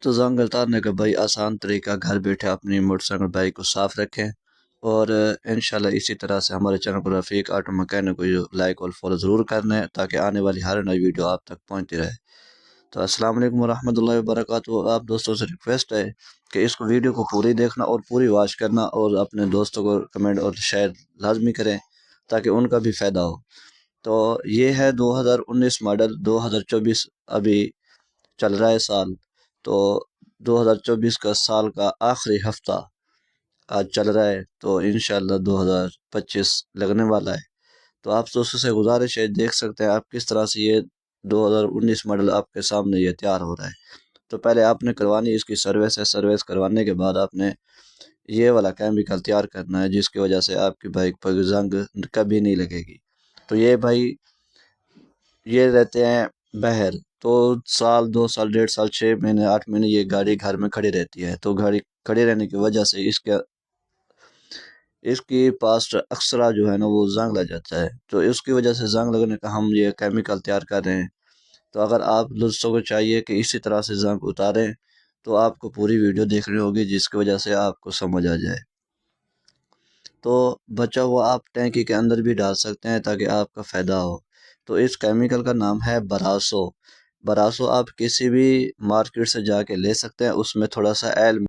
تو زنگ اتارنے کا بھائی آسان طریقہ، گھر بیٹھے اپنی موٹر سائیکل بائک کو صاف رکھیں، اور انشاءاللہ اسی طرح سے ہمارے چینل کو رفیق آٹو مکینک کو لائک اور فالو ضرور کرنا ہے تاکہ آنے والی ہر نئی ویڈیو آپ تک پہنچتی رہے۔ تو السلام علیکم ورحمۃ اللہ وبرکاتہ۔ آپ دوستوں سے ریکویسٹ ہے کہ اس کو ویڈیو کو پوری دیکھنا اور پوری واچ کرنا، اور اپنے دوستوں کو کمنٹ اور شیئر لازمی کریں تاکہ ان کا بھی فائدہ ہو۔ تو یہ ہے 2019 ماڈل، 2024 ابھی چل رہا ہے سال، تو 2024 کا سال کا آخری ہفتہ آج چل رہا ہے، تو انشاءاللہ 2025 لگنے والا ہے۔ تو آپ دوستوں سے گزارش ہے، دیکھ سکتے ہیں آپ کس طرح سے یہ 2019 ماڈل آپ کے سامنے یہ تیار ہو رہا ہے۔ تو پہلے آپ نے کروانی اس کی سروس ہے، سروس کروانے کے بعد آپ نے یہ والا کیمیکل تیار کرنا ہے جس کی وجہ سے آپ کی بائک پر زنگ کبھی نہیں لگے گی۔ تو یہ بھائی یہ رہتے ہیں بہر، تو سال 2 سال 1.5 سال 6 مہینے 8 مہینے یہ گاڑی گھر میں کھڑی رہتی ہے، تو گاڑی کھڑی رہنے کی وجہ سے اس کی پاسٹ اکثرا جو ہے نا وہ زنگ لگ جاتا ہے، تو اس کی وجہ سے زنگ لگنے کا ہم یہ کیمیکل تیار کر رہے ہیں۔ تو اگر آپ دوستوں کو چاہیے کہ اسی طرح سے زنگ اتاریں تو آپ کو پوری ویڈیو دیکھنی ہوگی جس کی وجہ سے آپ کو سمجھ آ جائے۔ تو بچا ہوا آپ ٹینکی کے اندر بھی ڈال سکتے ہیں تاکہ آپ کا فائدہ ہو۔ تو اس کیمیکل کا نام ہے براسو۔ براسو آپ کسی بھی مارکیٹ سے جا کے لے سکتے ہیں، اس میں تھوڑا سا ایل